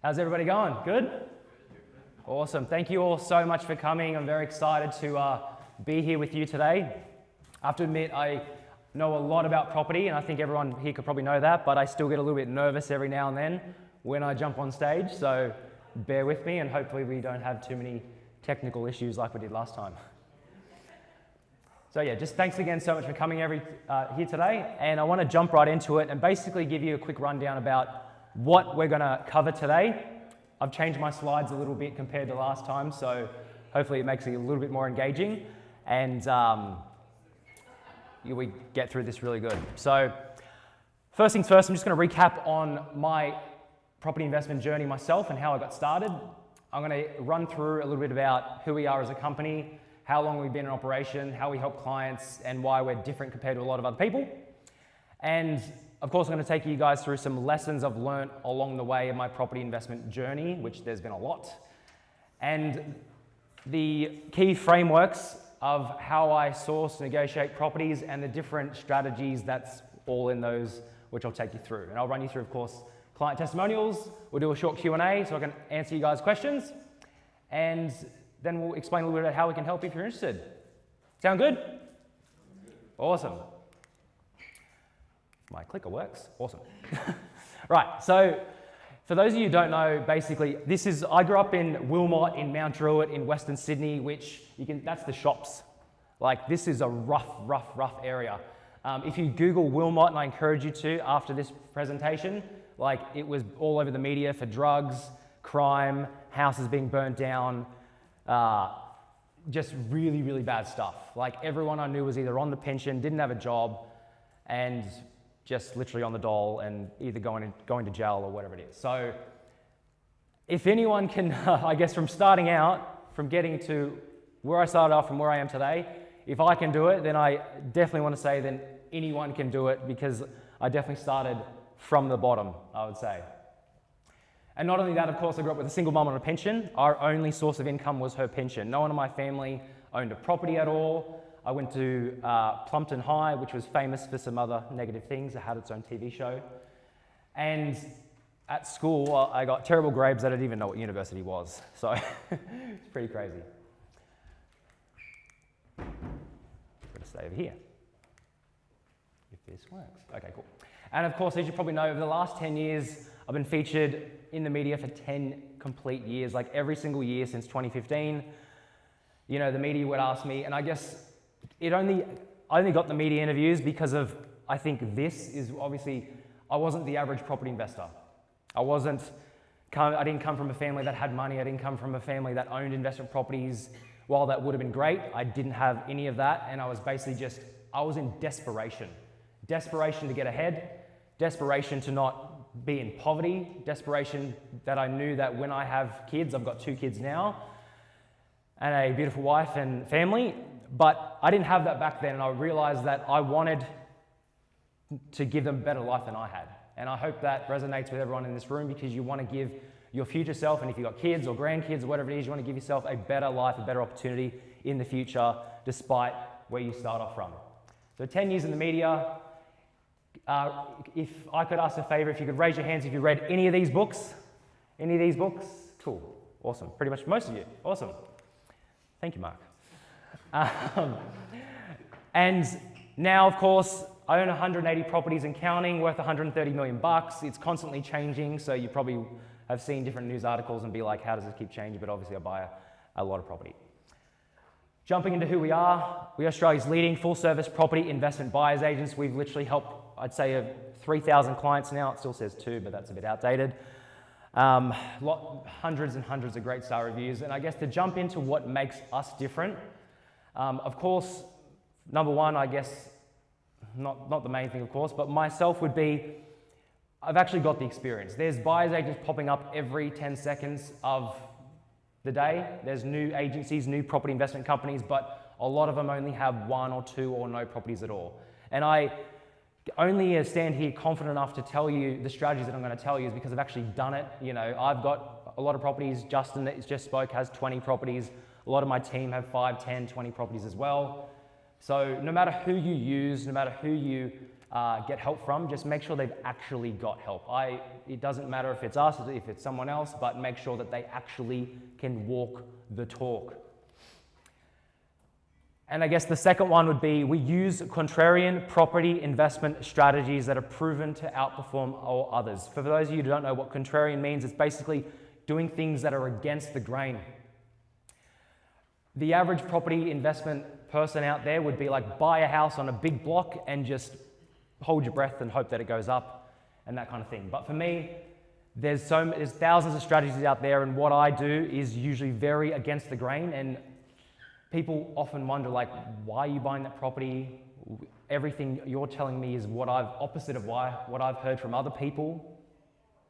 How's everybody going? Good? Awesome. Thank you all so much for coming. I'm very excited to be here with you today. I have to admit, I know a lot about property, and I think everyone here could probably know that, but I still get a little bit nervous every now and then when I jump on stage, so bear with me, and hopefully we don't have too many technical issues like we did last time. So yeah, just thanks again so much for coming here today, and I want to jump right into it and basically give you a quick rundown about what we're going to cover today. I've changed my slides a little bit compared to last time, so hopefully it makes it a little bit more engaging, and we get through this really good. So first things first, I'm just going to recap on my property investment journey myself and how I got started. I'm going to run through a little bit about who we are as a company, how long we've been in operation, how we help clients, and why we're different compared to a lot of other people. And of course, I'm going to take you guys through some lessons I've learned along the way of my property investment journey, which there's been a lot, and the key frameworks of how I source, negotiate properties, and the different strategies that's all in those, which I'll take you through. And I'll run you through, of course, client testimonials. We'll do a short Q&A so I can answer you guys' questions, and then we'll explain a little bit about how we can help if you're interested. Sound good? Awesome. My clicker works. Awesome. Right, so for those of you who don't know, basically, I grew up in Wilmot, in Mount Druitt, in Western Sydney, which that's the shops. Like, this is a rough area. If you Google Wilmot, and I encourage you to after this presentation, like, it was all over the media for drugs, crime, houses being burnt down, just really bad stuff. Like, everyone I knew was either on the pension, didn't have a job, and just literally on the dole and either going to jail or whatever it is. So if anyone can, I guess from starting out, from getting to where I started off from where I am today, if I can do it, then I definitely want to say then anyone can do it, because I definitely started from the bottom, I would say. And not only that, of course, I grew up with a single mum on a pension. Our only source of income was her pension. No one in my family owned a property at all. I went to Plumpton High, which was famous for some other negative things. It had its own TV show. And at school, I got terrible grades. I didn't even know what university was. So it's pretty crazy. I'm going to stay over here, if this works. Okay, cool. And of course, as you probably know, over the last 10 years, I've been featured in the media for 10 complete years, like every single year since 2015. You know, the media would ask me, and I guess I only got the media interviews because of, I think this is obviously, I wasn't the average property investor. I didn't come from a family that had money. I didn't come from a family that owned investment properties. While that would have been great, I didn't have any of that, and I was basically I was in desperation. Desperation to get ahead, desperation to not be in poverty, desperation that I knew that when I have kids, I've got 2 kids now, and a beautiful wife and family, but I didn't have that back then, and I realized that I wanted to give them a better life than I had. And I hope that resonates with everyone in this room, because you want to give your future self, and if you've got kids or grandkids or whatever it is, you want to give yourself a better life, a better opportunity in the future, despite where you start off from. So 10 years in the media. If I could ask a favor, if you could raise your hands if you read any of these books. Any of these books? Cool. Awesome. Pretty much most of you. Awesome. Thank you, Mark. And now, of course, I own 180 properties and counting, worth 130 million bucks. It's constantly changing, so you probably have seen different news articles and be like, how does this keep changing? But obviously I buy a lot of property. Jumping into who we are Australia's leading full-service property investment buyers agents. We've literally helped, I'd say, 3,000 clients now. It still says 2, but that's a bit outdated. Hundreds and hundreds of great star reviews. And I guess to jump into what makes us different, of course, number one, I guess, not the main thing, of course, but myself would be, I've actually got the experience. There's buyers agents popping up every 10 seconds of the day. There's new agencies, new property investment companies, but a lot of them only have 1 or 2 or no properties at all. And I only stand here confident enough to tell you the strategies that I'm going to tell you is because I've actually done it. You know, I've got a lot of properties. Justin that just spoke has 20 properties. A lot of my team have 5, 10, 20 properties as well. So no matter who you use, no matter who you get help from, just make sure they've actually got help. It doesn't matter if it's us, if it's someone else, but make sure that they actually can walk the talk. And I guess the second one would be we use contrarian property investment strategies that are proven to outperform all others. For those of you who don't know what contrarian means, it's basically doing things that are against the grain. The average property investment person out there would be like buy a house on a big block and just hold your breath and hope that it goes up and that kind of thing. But for me, there's thousands of strategies out there, and what I do is usually very against the grain, and people often wonder, like, why are you buying that property? Everything you're telling me is opposite of what I've heard from other people.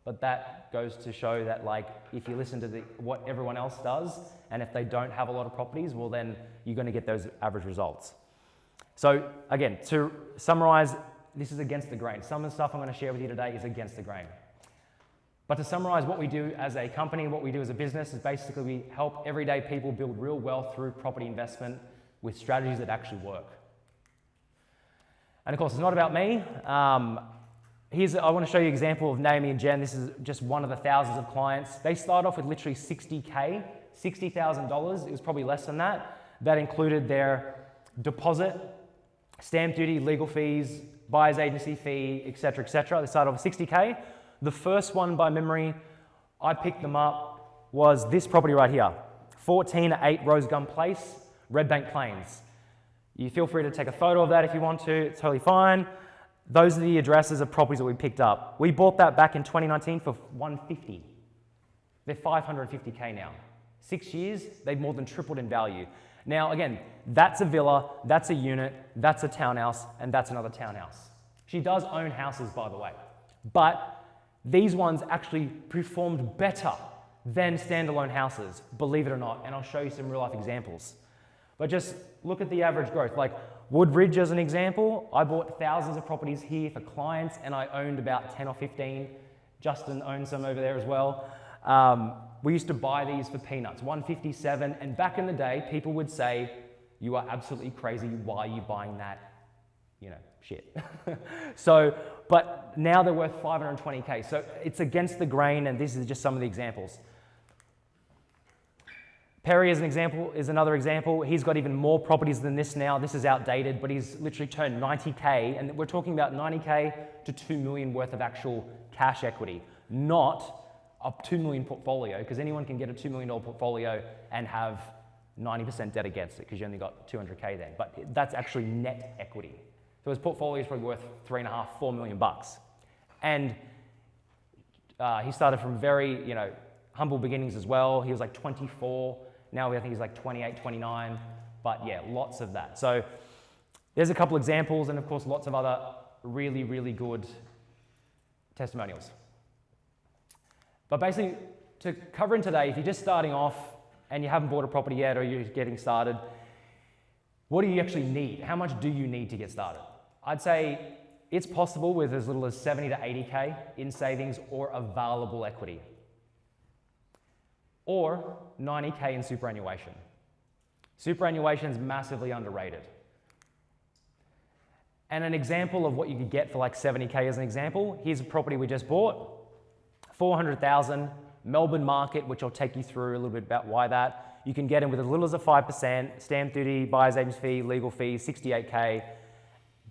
But that goes to show that, like, if you listen to what everyone else does, and if they don't have a lot of properties, well, then you're going to get those average results. So again, to summarize, this is against the grain. Some of the stuff I'm going to share with you today is against the grain. But to summarize what we do as a company, what we do as a business, is basically we help everyday people build real wealth through property investment with strategies that actually work. And of course, it's not about me. I want to show you an example of Naomi and Jen. This is just one of the thousands of clients. They started off with literally $60,000. It was probably less than that. That included their deposit, stamp duty, legal fees, buyer's agency fee, etc., etc. They started off with $60,000. The first one by memory, I picked them up, was this property right here, 14-8 Rose Gum Place, Red Bank Plains. You feel free to take a photo of that if you want to, it's totally fine. Those are the addresses of properties that we picked up. We bought that back in 2019 for $150. They're $550K now. 6 years, they've more than tripled in value. Now again, that's a villa, that's a unit, that's a townhouse, and that's another townhouse. She does own houses, by the way, but these ones actually performed better than standalone houses, believe it or not, and I'll show you some real life examples. But just look at the average growth. Like Woodridge as an example, I bought thousands of properties here for clients, and I owned about 10 or 15. Justin owns some over there as well. We used to buy these for peanuts, $157, and back in the day, people would say, you are absolutely crazy, why are you buying that, shit. But now they're worth $520K. So it's against the grain, and this is just some of the examples. Perry as an example is another example. He's got even more properties than this now. This is outdated, but he's literally turned 90K, and we're talking about 90K to 2 million worth of actual cash equity, not a 2 million portfolio, because anyone can get a $2 million portfolio and have 90% debt against it, because you only got 200K then. But that's actually net equity. So his portfolio is probably worth $3.5, $4 million bucks. And he started from very, humble beginnings as well. He was like 24. Now I think he's like 28, 29. But yeah, lots of that. So there's a couple examples, and of course lots of other really, really good testimonials. But basically, to cover in today, if you're just starting off and you haven't bought a property yet, or you're getting started, what do you actually need? How much do you need to get started? I'd say it's possible with as little as 70 to 80K in savings or available equity, or 90K in superannuation. Superannuation is massively underrated. And an example of what you could get for like 70K as an example, here's a property we just bought, 400,000, Melbourne market, which I'll take you through a little bit about why that. You can get in with as little as a 5%, stamp duty, buyer's agency fee, legal fees, 68K.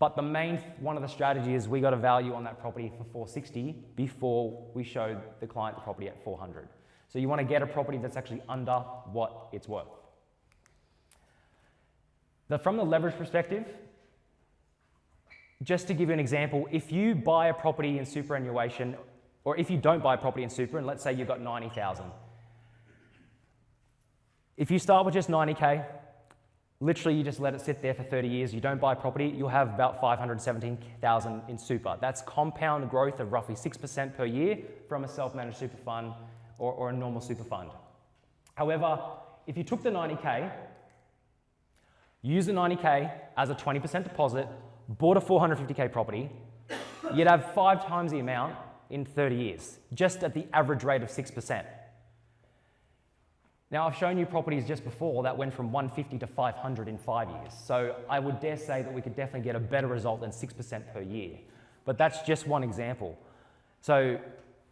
But the main one of the strategies is we got a value on that property for 460 before we showed the client the property at 400. So you want to get a property that's actually under what it's worth. From the leverage perspective, just to give you an example, if you buy a property in superannuation, or if you don't buy a property in super, and let's say you've got 90,000. If you start with just 90K, literally you just let it sit there for 30 years, you don't buy property, you'll have about 517,000 in super. That's compound growth of roughly 6% per year from a self-managed super fund or a normal super fund. However, if you took the 90K, used the 90K as a 20% deposit, bought a 450K property, you'd have 5 times the amount in 30 years, just at the average rate of 6%. Now, I've shown you properties just before that went from 150 to 500 in 5 years. So I would dare say that we could definitely get a better result than 6% per year. But that's just one example. So,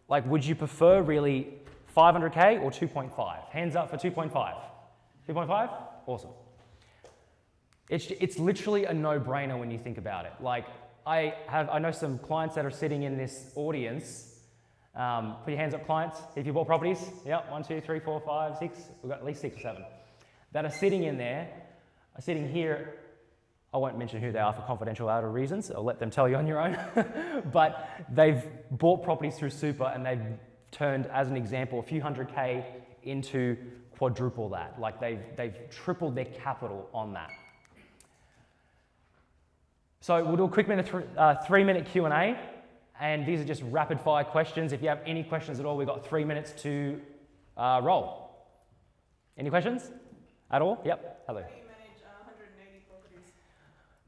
like, would you prefer really 500K or 2.5? Hands up for 2.5. 2.5? Awesome. It's literally a no-brainer when you think about it. Like, I know some clients that are sitting in this audience. Put your hands up, clients, if you bought properties. Yep, 1, 2, 3, 4, 5, 6. We've got at least 6 or 7 that are sitting in there, are sitting here. I won't mention who they are for confidentiality reasons. I'll let them tell you on your own. But they've bought properties through Super and they've turned, as an example, a few $100K into quadruple that. Like they've tripled their capital on that. So we'll do a quick 3-minute Q&A. And these are just rapid fire questions. If you have any questions at all, we've got 3 minutes to roll. Any questions at all? Yep, hello. How do you manage 180 properties?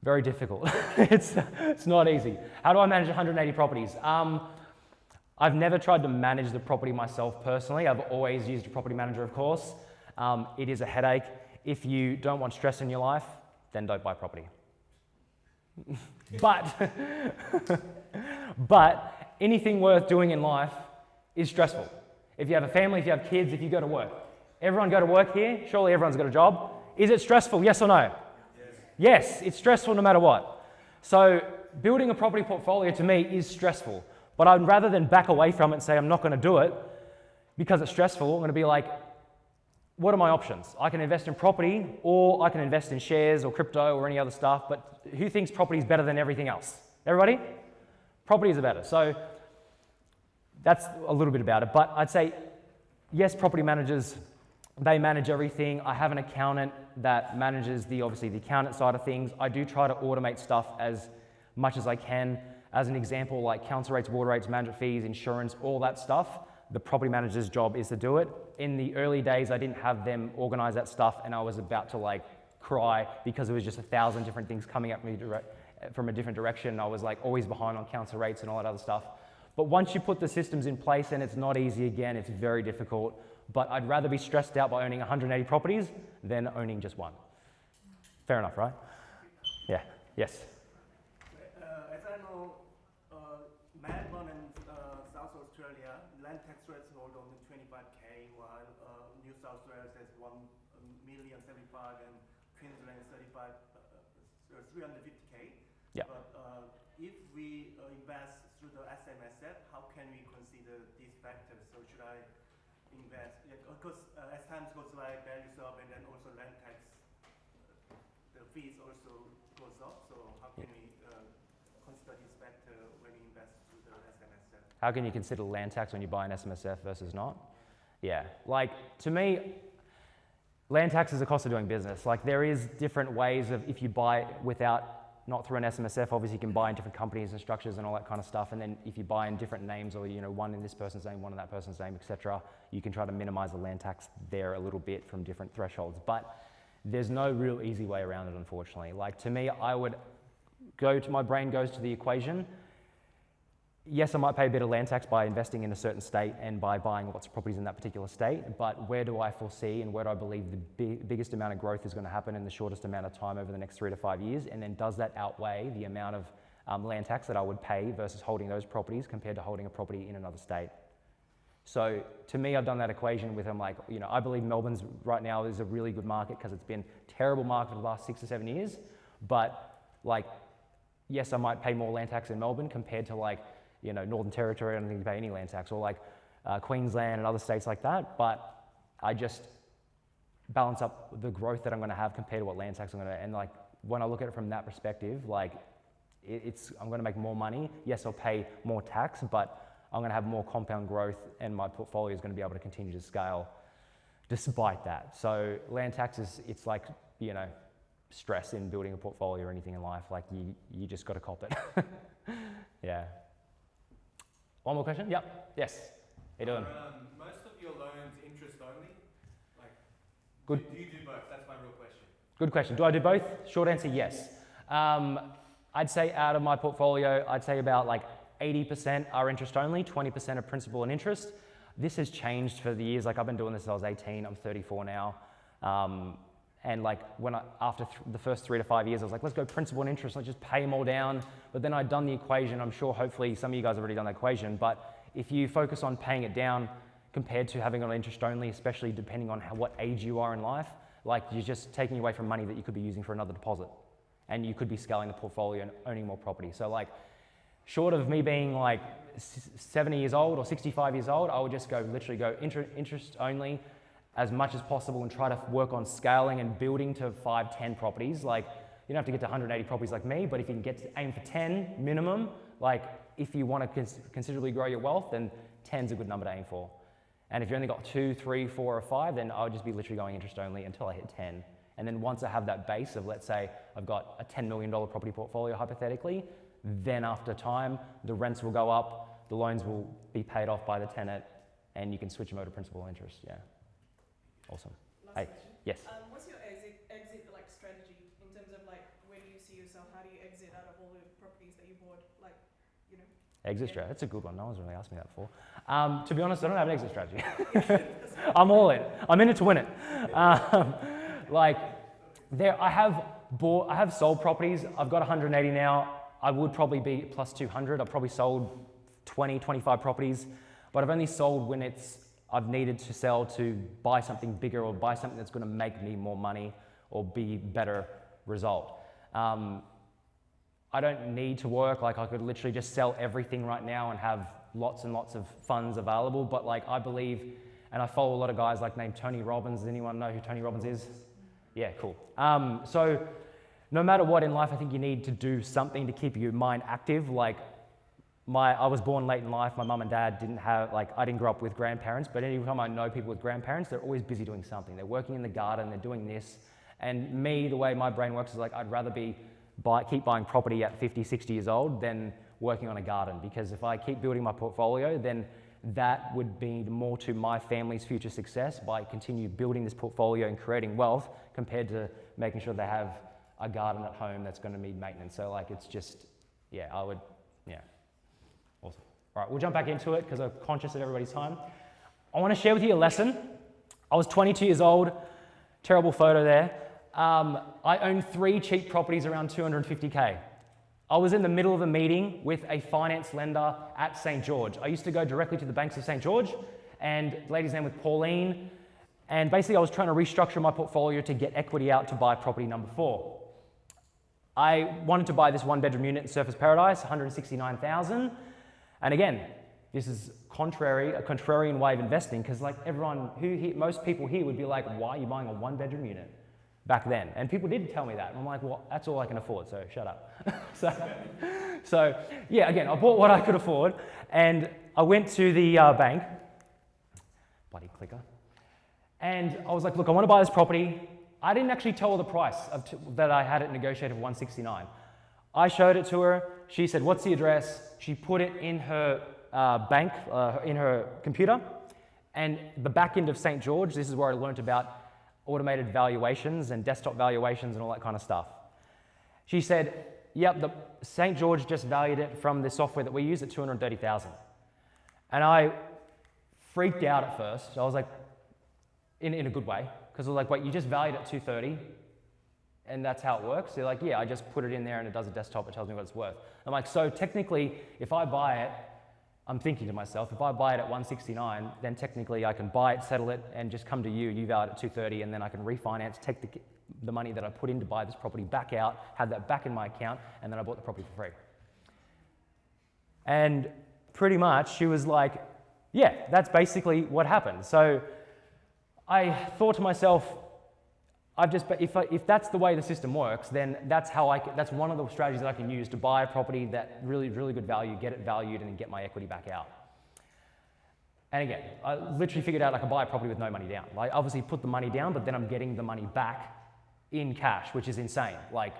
Very difficult. It's not easy. How do I manage 180 properties? I've never tried to manage the property myself personally. I've always used a property manager, of course. It is a headache. If you don't want stress in your life, then don't buy property. But anything worth doing in life is stressful. If you have a family, if you have kids, if you go to work. Everyone go to work here? Surely everyone's got a job. Is it stressful? Yes or no? Yes, it's stressful no matter what. So building a property portfolio to me is stressful. But I'd rather than back away from it and say I'm not going to do it because it's stressful, I'm going to be like, what are my options? I can invest in property or I can invest in shares or crypto or any other stuff, but who thinks property is better than everything else? Everybody? Properties are better. So that's a little bit about it. But I'd say, yes, property managers, they manage everything. I have an accountant that manages obviously the accountant side of things. I do try to automate stuff as much as I can. As an example, like council rates, water rates, management fees, insurance, all that stuff. The property manager's job is to do it. In the early days, I didn't have them organize that stuff and I was about to like cry because it was just 1,000 different things coming at me from a different direction. I was like always behind on council rates and all that other stuff. But once you put the systems in place, and it's not easy again, it's very difficult. But I'd rather be stressed out by owning 180 properties than owning just one. Fair enough, right? Yeah, yes. As I know, Melbourne and South Australia, land tax threshold only 25K, while New South Wales has 1,075,000 and Queensland 350K. Yeah. But if we invest through the SMSF, how can we consider these factors? So should I invest? Because as time goes by, values up, and then also land tax, the fees also goes up. So how can we consider this factor when we invest through the SMSF? How can you consider land tax when you buy an SMSF versus not? Yeah, like to me, land tax is a cost of doing business. Like there is different ways of if you buy not through an SMSF, obviously you can buy in different companies and structures and all that kind of stuff. And then if you buy in different names or, one in this person's name, one in that person's name, etc., you can try to minimize the land tax there a little bit from different thresholds. But there's no real easy way around it, unfortunately. Like to me, my brain goes to the equation. Yes, I might pay a bit of land tax by investing in a certain state and by buying lots of properties in that particular state, but where do I foresee and where do I believe the biggest amount of growth is going to happen in the shortest amount of time over the next 3 to 5 years? And then does that outweigh the amount of land tax that I would pay versus holding those properties compared to holding a property in another state? So to me, I've done that equation with them. Like, I believe Melbourne's right now is a really good market because it's been a terrible market for the last 6 to 7 years. But like, yes, I might pay more land tax in Melbourne compared to like, Northern Territory. I don't think you pay any land tax, or like Queensland and other states like that. But I just balance up the growth that I'm going to have compared to what land tax I'm going to. And like when I look at it from that perspective, like I'm going to make more money. Yes, I'll pay more tax, but I'm going to have more compound growth, and my portfolio is going to be able to continue to scale despite that. So land tax it's like stress in building a portfolio or anything in life. Like you just got to cop it. Yeah. One more question? Yep. Yes. How you doing? Most of your loans interest only? Like, good. Do you do both? That's my real question. Good question. Do I do both? Short answer, yes. I'd say out of my portfolio, I'd say about like 80% are interest only, 20% are principal and interest. this has changed for the years. Like I've been doing this since I was 18, I'm 34 now. And like after the first 3 to 5 years, I was like, let's go principal and interest, let's just pay them all down. But then I'd done the equation. I'm sure hopefully some of you guys have already done the equation, but if you focus on paying it down compared to having it on interest only, especially depending on what age you are in life, like you're just taking away from money that you could be using for another deposit. And you could be scaling the portfolio and owning more property. So like, short of me being like 70 years old or 65 years old, I would just literally go interest only as much as possible and try to work on scaling and building to 5, 10 properties. Like, you don't have to get to 180 properties like me, but if you can aim for 10 minimum, like if you want to considerably grow your wealth, then 10's a good number to aim for. And if you only got 2, 3, 4, or 5, then I would just be literally going interest only until I hit 10. And then once I have that base of, let's say, I've got a $10 million property portfolio hypothetically, then after time, the rents will go up, the loans will be paid off by the tenant, and you can switch them over to principal interest, yeah. Awesome. Last Hey, question. yes. What's your exit like strategy in terms of like where do you see yourself? How do you exit out of all the properties that you bought? Like, you know. Exit strategy, that's a good one. No one's really asked me that before. To be honest, I don't have an exit strategy. I'm all in. I'm in it to win it. I have sold properties. I've got 180 now. I would probably be plus 200. I've probably sold 20, 25 properties, but I've only sold when I've needed to sell to buy something bigger or buy something that's going to make me more money or be better result. I don't need to work. Like I could literally just sell everything right now and have lots and lots of funds available. But like I believe, and I follow a lot of guys like named Tony Robbins. Does anyone know who Tony Robbins is? Yeah, cool. So no matter what in life, I think you need to do something to keep your mind active. Like I was born late in life. My mum and dad I didn't grow up with grandparents, but anytime I know people with grandparents, they're always busy doing something. They're working in the garden, they're doing this. And me, the way my brain works is like, I'd rather keep buying property at 50, 60 years old than working on a garden. Because if I keep building my portfolio, then that would be more to my family's future success by continue building this portfolio and creating wealth compared to making sure they have a garden at home that's going to need maintenance. So like, it's just, yeah, awesome. All right, we'll jump back into it because I'm conscious of everybody's time. I want to share with you a lesson. I was 22 years old, terrible photo there. I owned 3 cheap properties around 250K. I was in the middle of a meeting with a finance lender at St. George. I used to go directly to the banks of St. George, and the lady's name was Pauline. And basically I was trying to restructure my portfolio to get equity out to buy property number 4. I wanted to buy this 1-bedroom unit in Surfers Paradise, $169,000. And again, this is a contrarian way of investing, because like most people here would be like, why are you buying a 1-bedroom unit back then? And people did tell me that. And I'm like, well, that's all I can afford, so shut up. so yeah, again, I bought what I could afford, and I went to the bank, bloody clicker, and I was like, look, I want to buy this property. I didn't actually tell her the price that I had it negotiated for $169,000. I showed it to her. She said, what's the address? She put it in her bank, in her computer. And the back end of St. George, this is where I learned about automated valuations and desktop valuations and all that kind of stuff. She said, yep, the St. George just valued it from the software that we use at $230,000. And I freaked out at first. I was like, in a good way, because I was like, wait, you just valued it at $230,000? And that's how it works? They're like, yeah, I just put it in there and it does a desktop, it tells me what it's worth. I'm like, so technically, if I buy it, I'm thinking to myself, if I buy it at $169,000, then technically I can buy it, settle it, and just come to you value it at $230,000, and then I can refinance, take the money that I put in to buy this property back out, have that back in my account, and then I bought the property for free. And pretty much she was like, yeah, that's basically what happened. So I thought to myself, if that's the way the system works, then that's one of the strategies that I can use to buy a property that really good value, get it valued, and then get my equity back out. And again, I literally figured out I could buy a property with no money down. Like, obviously put the money down, but then I'm getting the money back in cash, which is insane. Like,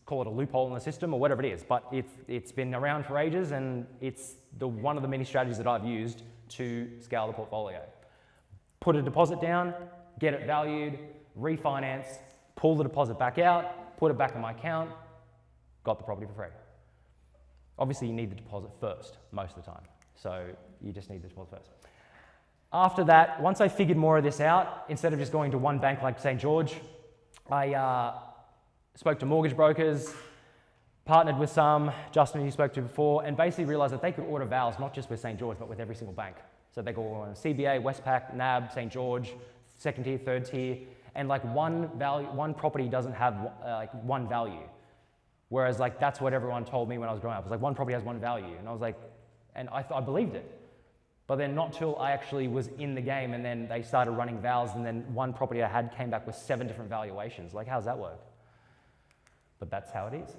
call it a loophole in the system or whatever it is, but it's been around for ages, and it's one of the many strategies that I've used to scale the portfolio. Put a deposit down, get it valued, refinance, pull the deposit back out, put it back in my account, got the property for free. Obviously, you need the deposit first, most of the time. So you just need the deposit first. After that, once I figured more of this out, instead of just going to one bank like St. George, I spoke to mortgage brokers, partnered with some, Justin who you spoke to before, and basically realized that they could order vals not just with St. George, but with every single bank. So they go on CBA, Westpac, NAB, St. George, second tier, third tier, and like one property doesn't have like one value. Whereas like that's what everyone told me when I was growing up. It was like one property has one value, and I was like, and I believed it. But then not till I actually was in the game, and then they started running vals, and then one property I had came back with 7 different valuations. Like, how does that work? But that's how it is.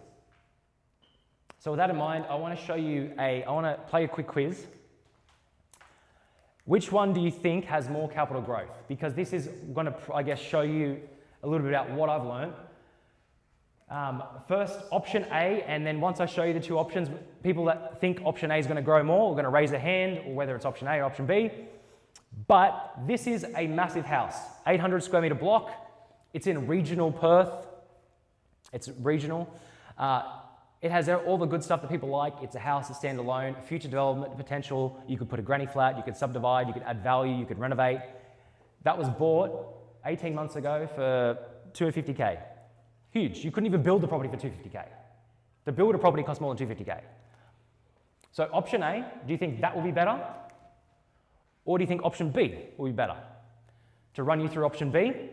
So with that in mind, I want to play a quick quiz. Which one do you think has more capital growth? Because this is going to, I guess, show you a little bit about what I've learned. First, option A, and then once I show you the two options, people that think option A is going to grow more are going to raise a hand, or whether it's option A or option B. But this is a massive house, 800 square metre block. It's in regional Perth. It's regional. It has all the good stuff that people like. It's a house that's standalone, future development potential. You could put a granny flat, you could subdivide, you could add value, you could renovate. That was bought 18 months ago for 250K. Huge. You couldn't even build the property for 250K. To build a property costs more than 250K. So option A, do you think that will be better? Or do you think option B will be better? To run you through option B,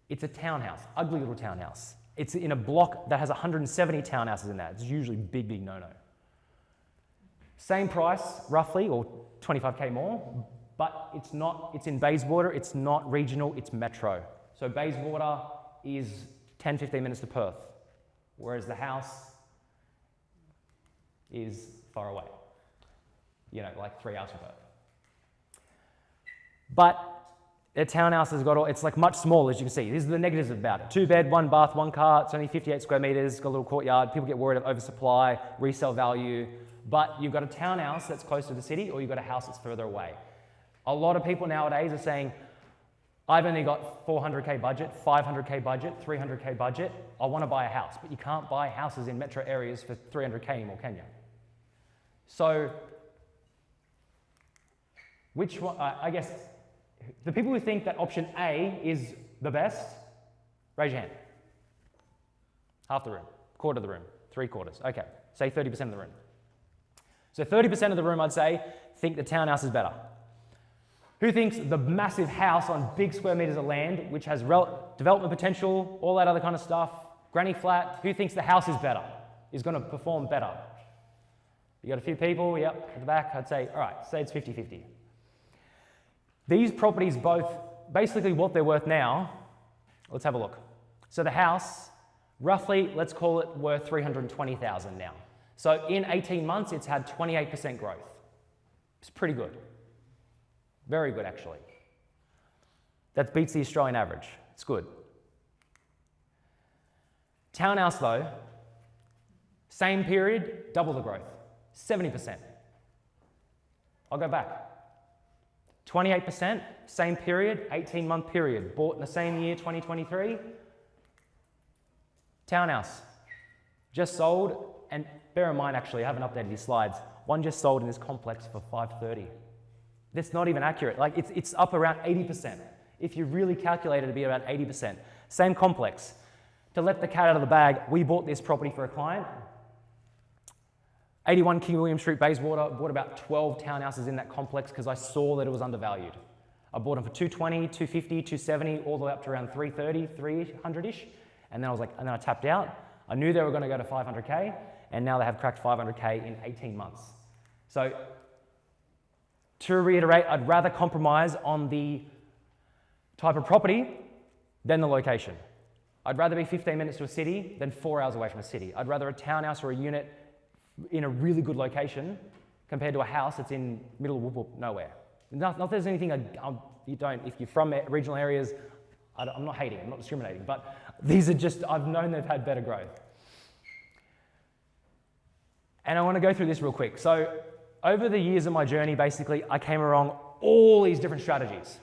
it's a townhouse, ugly little townhouse. It's in a block that has 170 townhouses in that. It's usually big, big no-no. Same price, roughly, or 25K more, but it's in Bayswater, it's not regional, it's metro. So Bayswater is 10, 15 minutes to Perth, whereas the house is far away, like 3 hours from Perth. But a townhouse has got it's like much smaller, as you can see. These are the negatives about it. 2 bed, 1 bath, 1 car, it's only 58 square meters, got a little courtyard, people get worried of oversupply, resale value, but you've got a townhouse that's close to the city, or you've got a house that's further away. A lot of people nowadays are saying, I've only got 400K budget, 500K budget, 300K budget. I want to buy a house, but you can't buy houses in metro areas for 300K anymore, can you? So, which one, I guess, the people who think that option A is the best, raise your hand. Half the room, quarter of the room, 3/4. Okay, say 30% of the room. So 30% of the room, I'd say, think the townhouse is better. Who thinks the massive house on big square meters of land, which has development potential, all that other kind of stuff, granny flat, who thinks the house is better, is going to perform better? You got a few people, yep, at the back, I'd say, all right, say it's 50-50. These properties both, basically what they're worth now, let's have a look. So the house, roughly, let's call it worth $320,000 now. So in 18 months, it's had 28% growth. It's pretty good. Very good, actually. That beats the Australian average. It's good. Townhouse, though, same period, double the growth, 70%. I'll go back. 28%, same period, 18-month period. Bought in the same year, 2023. Townhouse, just sold, and bear in mind, actually, I haven't updated these slides. One just sold in this complex for $530. That's not even accurate. Like, it's up around 80%. If you really calculate it, it'd be around 80%. Same complex. To let the cat out of the bag, we bought this property for a client. 81 King William Street, Bayswater. Bought about 12 townhouses in that complex because I saw that it was undervalued. I bought them for 220, 250, 270, all the way up to around 330, 300-ish. And then I tapped out. I knew they were going to go to 500K, and now they have cracked 500K in 18 months. So, to reiterate, I'd rather compromise on the type of property than the location. I'd rather be 15 minutes to a city than 4 hours away from a city. I'd rather a townhouse or a unit in a really good location compared to a house that's in middle of nowhere. Not that there's anything if you're from regional areas, I'm not hating, I'm not discriminating, but these are just, I've known they've had better growth. And I want to go through this real quick. So, over the years of my journey, basically, I came along all these different strategies.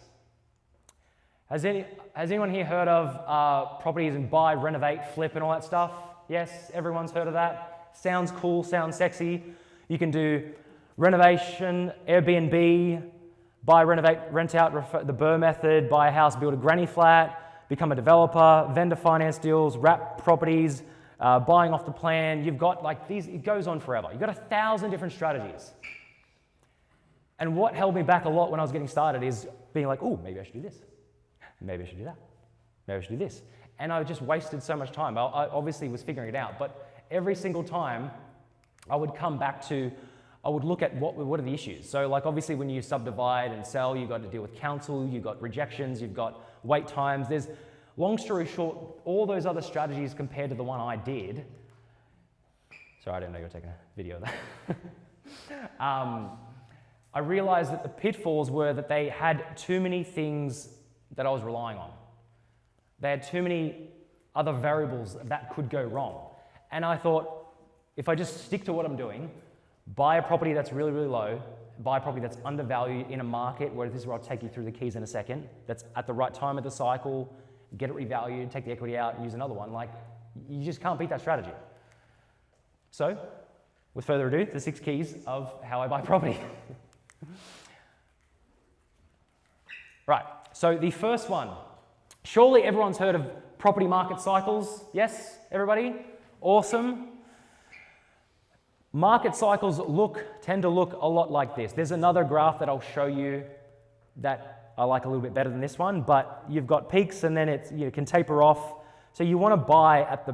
Has anyone here heard of properties and buy, renovate, flip, and all that stuff? Yes, everyone's heard of that. Sounds cool, sounds sexy. You can do renovation, Airbnb, buy, renovate, rent out, the Burr method, buy a house, build a granny flat, become a developer, vendor finance deals, wrap properties, buying off the plan. You've got like these, it goes on forever. You've got 1,000 different strategies. And what held me back a lot when I was getting started is being like, oh, maybe I should do this. Maybe I should do that. Maybe I should do this. And I just wasted so much time. I obviously was figuring it out, but every single time I would come back to, I would look at what are the issues. So like obviously when you subdivide and sell, you've got to deal with council, you've got rejections, you've got wait times. There's, long story short, all those other strategies compared to the one I did. Sorry, I didn't know you were taking a video of that. I realized that the pitfalls were that they had too many things that I was relying on. They had too many other variables that could go wrong. And I thought, if I just stick to what I'm doing, buy a property that's really, really low, buy a property that's undervalued in a market where this is where I'll take you through the keys in a second, that's at the right time of the cycle, get it revalued, take the equity out and use another one. Like, you just can't beat that strategy. So, with further ado, the 6 keys of how I buy property. Right, so the first one. Surely everyone's heard of property market cycles. Yes, everybody? Awesome. Market cycles tend to look a lot like this. There's another graph that I'll show you that I like a little bit better than this one, but you've got peaks and then it can taper off. So you want to buy at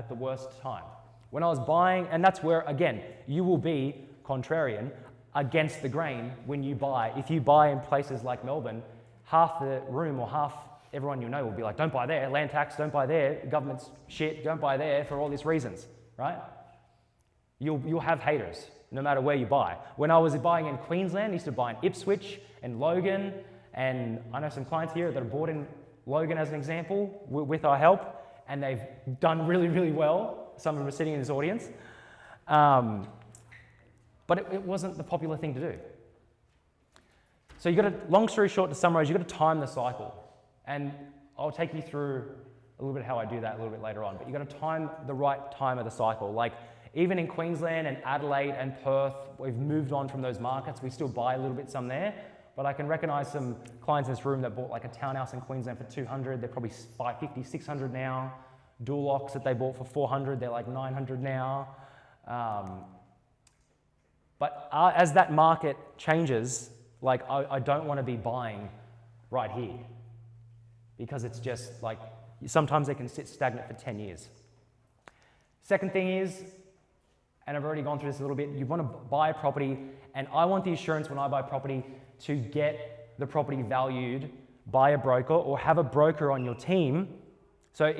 the worst time. When I was buying, and that's where, again, you will be contrarian against the grain when you buy. If you buy in places like Melbourne, half the room or half everyone you know will be like, don't buy there, land tax, don't buy there, government's shit, don't buy there for all these reasons, right? You'll have haters no matter where you buy. When I was buying in Queensland, I used to buy in Ipswich and Logan, and I know some clients here that have bought in Logan as an example with our help, and they've done really, really well. Some of them are sitting in this audience. But it wasn't the popular thing to do. So long story short, to summarize, you've got to time the cycle. And I'll take you through a little bit how I do that a little bit later on, but you've got to time the right time of the cycle. Like even in Queensland and Adelaide and Perth, we've moved on from those markets. We still buy a little bit some there, but I can recognize some clients in this room that bought like a townhouse in Queensland for 200. They're probably 550, 600 now. Dual locks that they bought for 400, they're like 900 now. But as that market changes, like I don't want to be buying right here because it's just like, sometimes they can sit stagnant for 10 years. Second thing is, and I've already gone through this a little bit, you want to buy a property, and I want the assurance when I buy property to get the property valued by a broker or have a broker on your team. So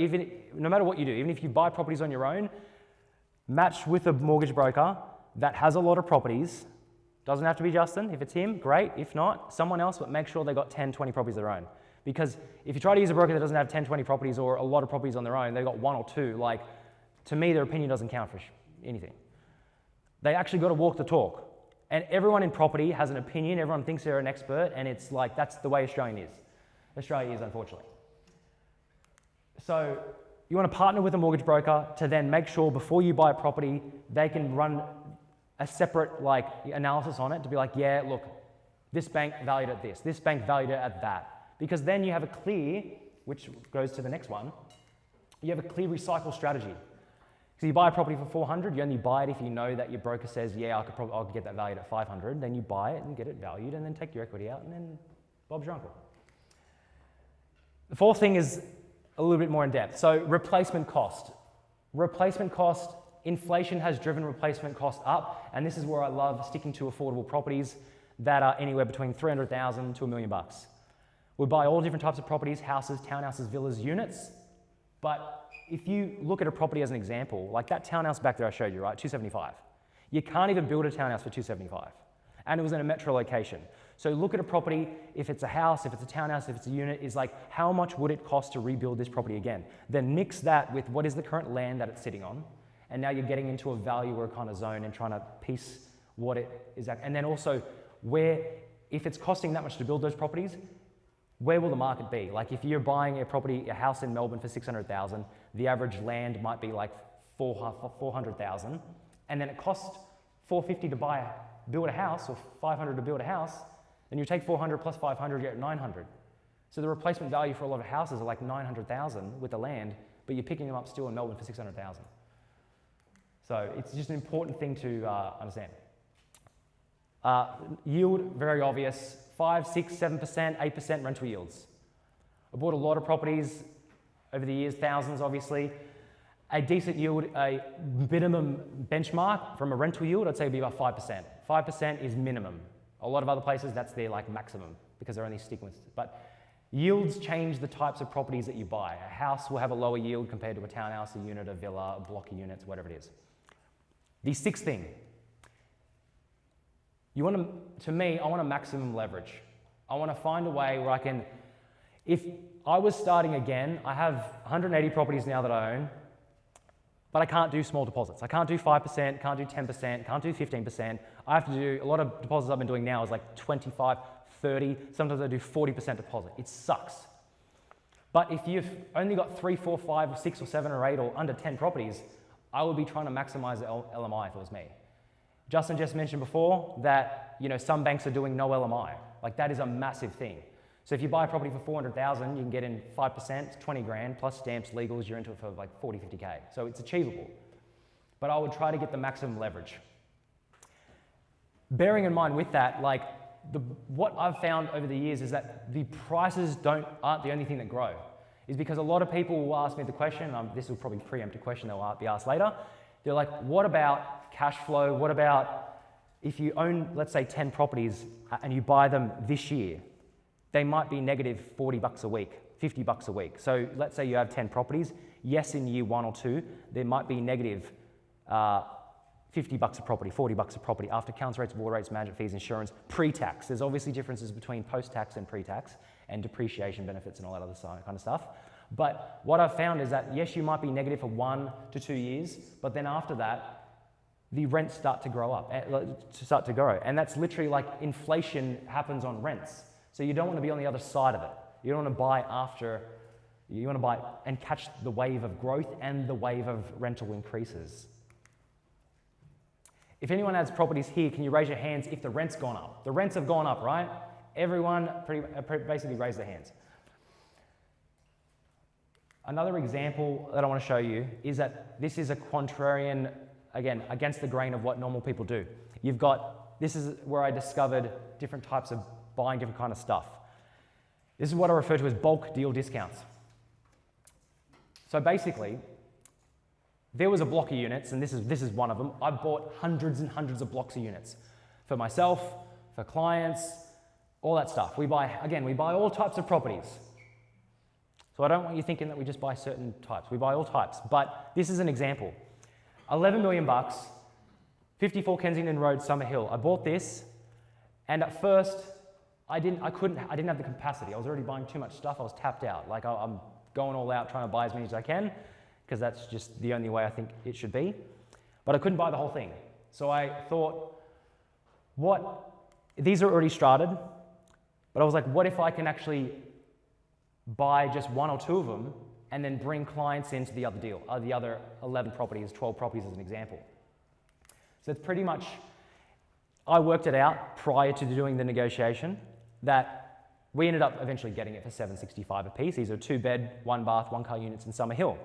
no matter what you do, even if you buy properties on your own, match with a mortgage broker that has a lot of properties. Doesn't have to be Justin. If it's him, great. If not, someone else, but make sure they got 10, 20 properties of their own. Because if you try to use a broker that doesn't have 10, 20 properties or a lot of properties on their own, they've got 1 or 2, like, to me, their opinion doesn't count for anything. They actually got to walk the talk. And everyone in property has an opinion. Everyone thinks they're an expert, and it's like, that's the way Australia is, unfortunately. So you want to partner with a mortgage broker to then make sure before you buy a property, they can run a separate analysis on it to be like, yeah, look, this bank valued at this bank valued it at that. Because then you have a clear, which goes to the next one, you have a clear recycle strategy. So you buy a property for 400, you only buy it if you know that your broker says, yeah, I'll get that valued at 500, then you buy it and get it valued and then take your equity out and then Bob's your uncle. The fourth thing is a little bit more in depth. So replacement cost. Replacement cost, inflation has driven replacement cost up, and this is where I love sticking to affordable properties that are anywhere between $300,000 to $1 million. We buy all different types of properties, houses, townhouses, villas, units, but if you look at a property as an example, like that townhouse back there I showed you, right, 275. You can't even build a townhouse for 275, and it was in a metro location. So look at a property, if it's a house, if it's a townhouse, if it's a unit, is like, how much would it cost to rebuild this property again? Then mix that with what is the current land that it's sitting on, and now you're getting into a value or a kind of zone and trying to piece what it is at. And then also, where, if it's costing that much to build those properties, where will the market be? Like if you're buying a house in Melbourne for 600,000, the average land might be like 400,000, and then it costs 450 to buy build a house, or 500 to build a house, then you take 400 plus 500, you get 900. So the replacement value for a lot of houses are like 900,000 with the land, but you're picking them up still in Melbourne for 600,000. So it's just an important thing to understand. Yield, very obvious, 5, 6, 7%, 8% rental yields. I bought a lot of properties over the years, thousands obviously. A decent yield, a minimum benchmark from a rental yield, I'd say would be about 5%. 5% is minimum. A lot of other places, that's their like maximum because they're only sticking with it. But yields change the types of properties that you buy. A house will have a lower yield compared to a townhouse, a unit, a villa, a block of units, whatever it is. The sixth thing, I want a maximum leverage. I want to find a way where I can, if I was starting again, I have 180 properties now that I own, but I can't do small deposits. I can't do 5%, can't do 10%, can't do 15%. I have to do, a lot of deposits I've been doing now is like 25, 30, sometimes I do 40% deposit. It sucks. But if you've only got 3, 4, 5, or 6, or 7, or 8, or under 10 properties, I would be trying to maximize the LMI if it was me. Justin just mentioned before that some banks are doing no LMI. Like that is a massive thing. So if you buy a property for 400,000, you can get in 5%, 20 grand, plus stamps, legals, you're into it for like 40, 50K. So it's achievable. But I would try to get the maximum leverage. Bearing in mind with that, like what I've found over the years is that the prices aren't the only thing that grow. Is because a lot of people will ask me the question, this will probably preempt a question that will be asked later. They're like, what about cash flow? What about if you own, let's say 10 properties and you buy them this year? They might be negative 40 bucks a week, 50 bucks a week. So let's say you have 10 properties. Yes, in year 1 or 2, there might be negative 50 bucks a property, 40 bucks a property after council rates, water rates, management fees, insurance, pre-tax. There's obviously differences between post-tax and pre-tax and depreciation benefits and all that other kind of stuff. But what I've found is that yes, you might be negative for 1 to 2 years, but then after that, the rents start to grow. And that's literally like inflation happens on rents. So you don't want to be on the other side of it. You don't want to buy after, you want to buy and catch the wave of growth and the wave of rental increases. If anyone has properties here, can you raise your hands if the rent's gone up? The rents have gone up, right? Everyone basically raised their hands. Another example that I want to show you is that this is a contrarian, again, against the grain of what normal people do. This is where I discovered different types of buying different kind of stuff. This is what I refer to as bulk deal discounts. So basically, there was a block of units, and this is one of them. I bought hundreds and hundreds of blocks of units for myself, for clients, all that stuff. We buy all types of properties. So I don't want you thinking that we just buy certain types. We buy all types. But this is an example. 11 million bucks, 54 Kensington Road, Summer Hill. I bought this, and at first, I didn't have the capacity. I was already buying too much stuff. I was tapped out. Like I'm going all out trying to buy as many as I can, because that's just the only way I think it should be. But I couldn't buy the whole thing. So I thought, these are already started, but I was like, what if I can actually buy just 1 or 2 of them and then bring clients into the other deal, the other 11 properties, 12 properties as an example. So it's pretty much, I worked it out prior to doing the negotiation that we ended up eventually getting it for $765 a piece. These are 2-bed, 1-bath, 1-car units in Summer Hill.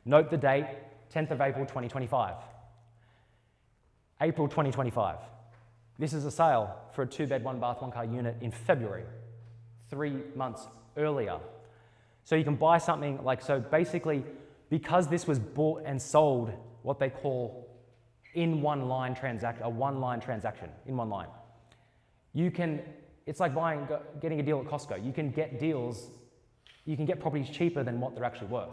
Note the date, 10th of April 2025. April 2025. This is a sale for a 2-bed, 1-bath, 1-car unit in February, 3 months earlier. So you can buy something like, so basically, because this was bought and sold, what they call in one line transaction, a one-line transaction, in one line. It's like getting a deal at Costco. You can get deals, you can get properties cheaper than what they're actually worth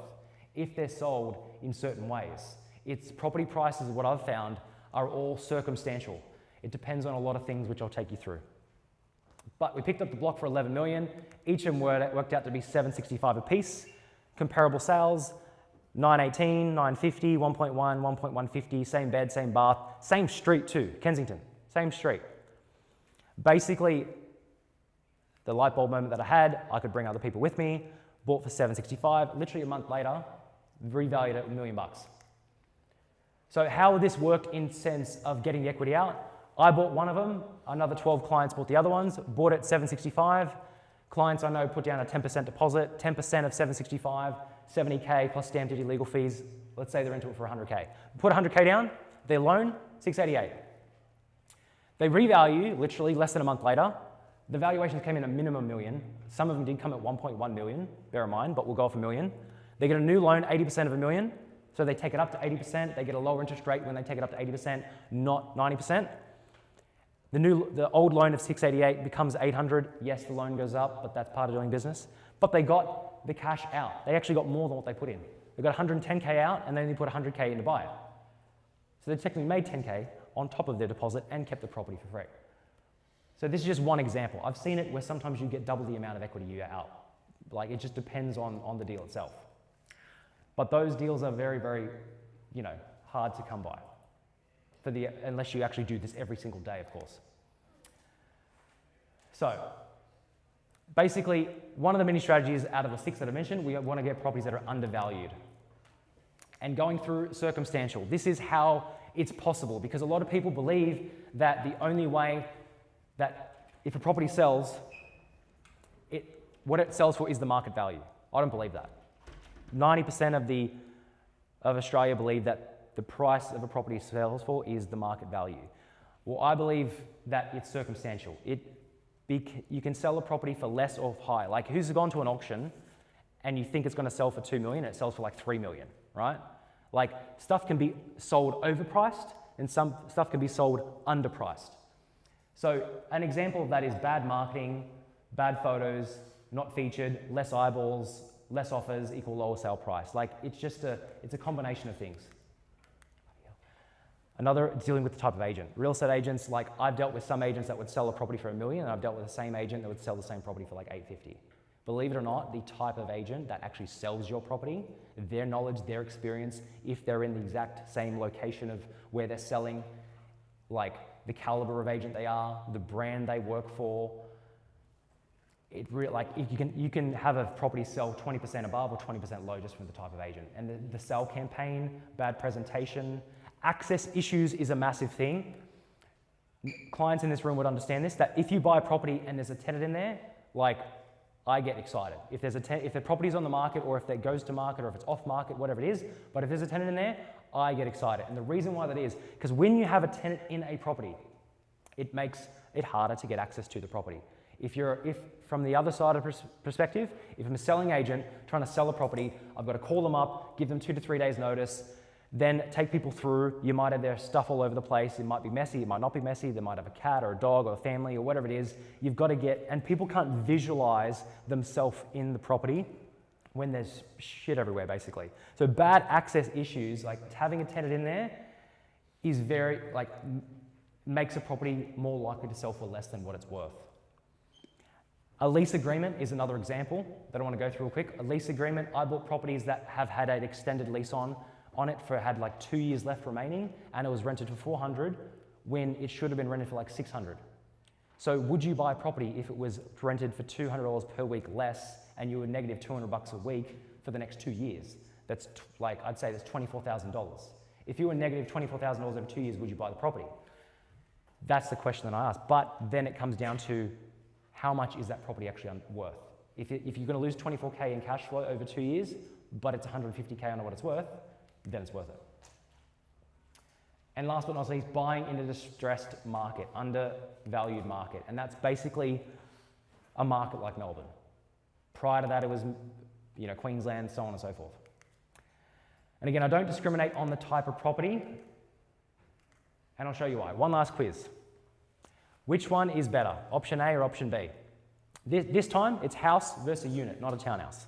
if they're sold in certain ways. It's property prices, what I've found, are all circumstantial. It depends on a lot of things, which I'll take you through. But we picked up the block for 11 million. Each of them worked out to be 765 a piece. Comparable sales, 918, 950, 1.1, 1.150, same bed, same bath, same street too, Kensington, same street. Basically, the light bulb moment that I had, I could bring other people with me, bought for 765, literally a month later, revalued at $1 million. So how would this work in sense of getting the equity out? I bought one of them, another 12 clients bought the other ones, bought it 765. Clients I know put down a 10% deposit, 10% of 765, 70K plus stamp duty legal fees. Let's say they're into it for 100K. Put 100K down, their loan, 688. They revalue literally less than a month later. The valuations came in at minimum million. Some of them did come at 1.1 million, bear in mind, but we'll go off a million. They get a new loan, 80% of a million. So they take it up to 80%. They get a lower interest rate when they take it up to 80%, not 90%. The old loan of 688 becomes 800. Yes, the loan goes up, but that's part of doing business. But they got the cash out. They actually got more than what they put in. They got 110K out, and then they put 100K in to buy it. So they technically made 10K on top of their deposit and kept the property for free. So this is just one example. I've seen it where sometimes you get double the amount of equity you get out. Like, it just depends on the deal itself. But those deals are very, very, hard to come by. Unless you actually do this every single day, of course. So, basically, one of the many strategies out of the 6 that I mentioned, we want to get properties that are undervalued. And going through circumstantial, this is how it's possible, because a lot of people believe that the only way that if a property sells, what it sells for is the market value. I don't believe that. 90% of Australia believe that the price of a property sells for is the market value. Well, I believe that it's circumstantial. You can sell a property for less or high. Like, who's gone to an auction and you think it's going to sell for 2 million and it sells for like 3 million, right? Like, stuff can be sold overpriced and some stuff can be sold underpriced. So an example of that is bad marketing, bad photos, not featured, less eyeballs, less offers equal lower sale price. Like, it's a combination of things. Another, dealing with the type of agent. Real estate agents, like, I've dealt with some agents that would sell a property for $1 million, and I've dealt with the same agent that would sell the same property for like $850. Believe it or not, the type of agent that actually sells your property, their knowledge, their experience, if they're in the exact same location of where they're selling, like the caliber of agent they are, the brand they work for, you can have a property sell 20% above or 20% low just from the type of agent. And the sale campaign, bad presentation, access issues is a massive thing. Clients in this room would understand this, that if you buy a property and there's a tenant in there, like, I get excited. If the property's on the market, or if it goes to market, or if it's off market, whatever it is, but if there's a tenant in there, I get excited. And the reason why that is, because when you have a tenant in a property, it makes it harder to get access to the property. If from the other side of perspective, if I'm a selling agent trying to sell a property, I've got to call them up, give them 2 to 3 days notice, then take people through. You might have their stuff all over the place. It might be messy, it might not be messy. They might have a cat or a dog or a family or whatever it is. You've got to and people can't visualize themselves in the property when there's shit everywhere, basically. So bad access issues, like having a tenant in there, is makes a property more likely to sell for less than what it's worth. A lease agreement is another example that I want to go through real quick. A lease agreement, I bought properties that have had an extended lease on it had like 2 years left remaining, and it was rented for 400 when it should have been rented for like 600. So would you buy a property if it was rented for $200 per week less and you were negative $200 a week for the next 2 years? That's I'd say that's $24,000. If you were negative $24,000 over 2 years, would you buy the property? That's the question that I asked. But then it comes down to, how much is that property actually worth? If you're going to lose 24K in cash flow over 2 years, but it's 150K on what it's worth, then it's worth it. And last but not least, buying in a distressed market, undervalued market. And that's basically a market like Melbourne. Prior to that, it was Queensland, so on and so forth. And again, I don't discriminate on the type of property, and I'll show you why. One last quiz. Which one is better, option A or option B? This time, it's house versus unit, not a townhouse.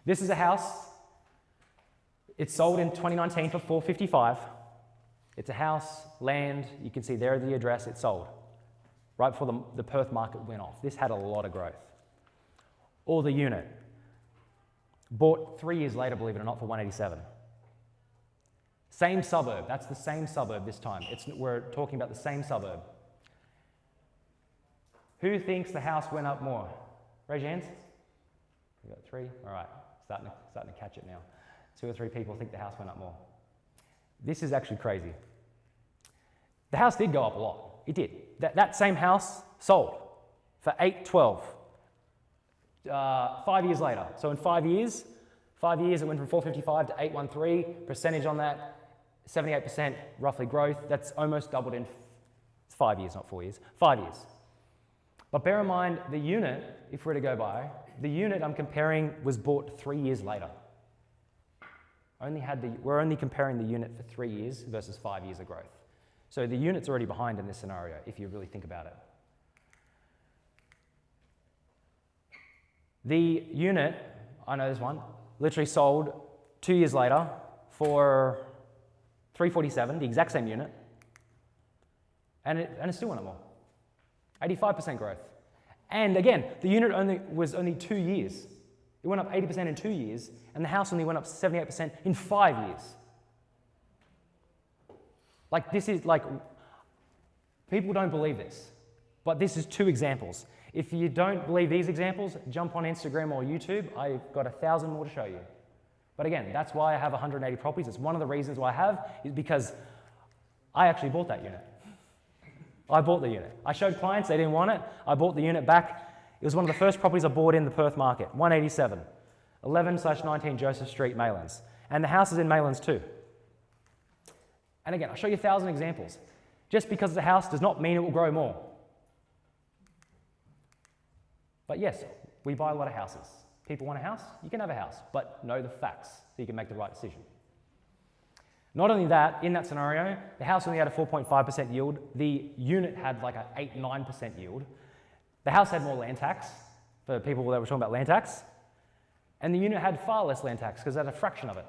This is a house. It's sold in 2019 for $455. It's a house, land, you can see there the address, it's sold. Right before the Perth market went off. This had a lot of growth. Or the unit. Bought 3 years later, believe it or not, for $187. Same suburb, that's the same suburb this time. We're talking about the same suburb. Who thinks the house went up more? Raise your hands. We got 3, all right, starting to catch it now. 2 or 3 people think the house went up more. This is actually crazy. The house did go up a lot. It did. That same house sold for $812. 5 years later. So in 5 years, it went from 455 to 813. Percentage on that, 78% roughly growth. That's almost doubled in 5 years, not 4 years. 5 years. But bear in mind, the unit, if we're to go by, the unit I'm comparing was bought 3 years later. We're only comparing the unit for 3 years versus 5 years of growth. So the unit's already behind in this scenario, if you really think about it. The unit, I know this one, literally sold 2 years later for $347, the exact same unit, and it still went up more. 85% growth. And again, the unit was only 2 years. It went up 80% in 2 years, and the house only went up 78% in 5 years. Like, this is like, people don't believe this, but this is 2 examples. If you don't believe these examples, jump on Instagram or YouTube. I've got 1,000 more to show you. But again, that's why I have 180 properties. It's one of the reasons why I have, is because I actually bought that unit. I bought the unit. I showed clients, they didn't want it. I bought the unit back. It was one of the first properties I bought in the Perth market, 187, 11/19 Joseph Street, Maylands. And the house is in Maylands too. And again, I'll show you 1,000 examples. Just because it's a house does not mean it will grow more. But yes, we buy a lot of houses. People want a house, you can have a house, but know the facts so you can make the right decision. Not only that, in that scenario, the house only had a 4.5% yield. The unit had like an 8-9% yield. The house had more land tax, for people that were talking about land tax. And the unit had far less land tax because it had a fraction of it.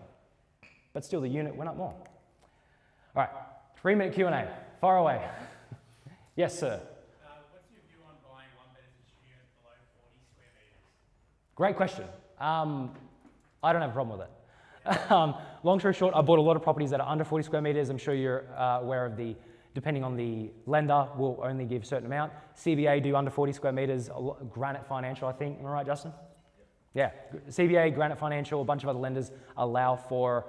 But still, the unit went up more. All right, 3-minute Q&A. Far away. Yes, sir. What's your view on buying one-bedroom unit below 40 square metres? Great question. I don't have a problem with it. Long story short, I bought a lot of properties that are under 40 square metres. I'm sure you're aware of the, depending on the lender, will only give a certain amount. CBA do under 40 square metres, Granite Financial, I think. Am I right, Justin? Yeah. CBA, Granite Financial, a bunch of other lenders allow for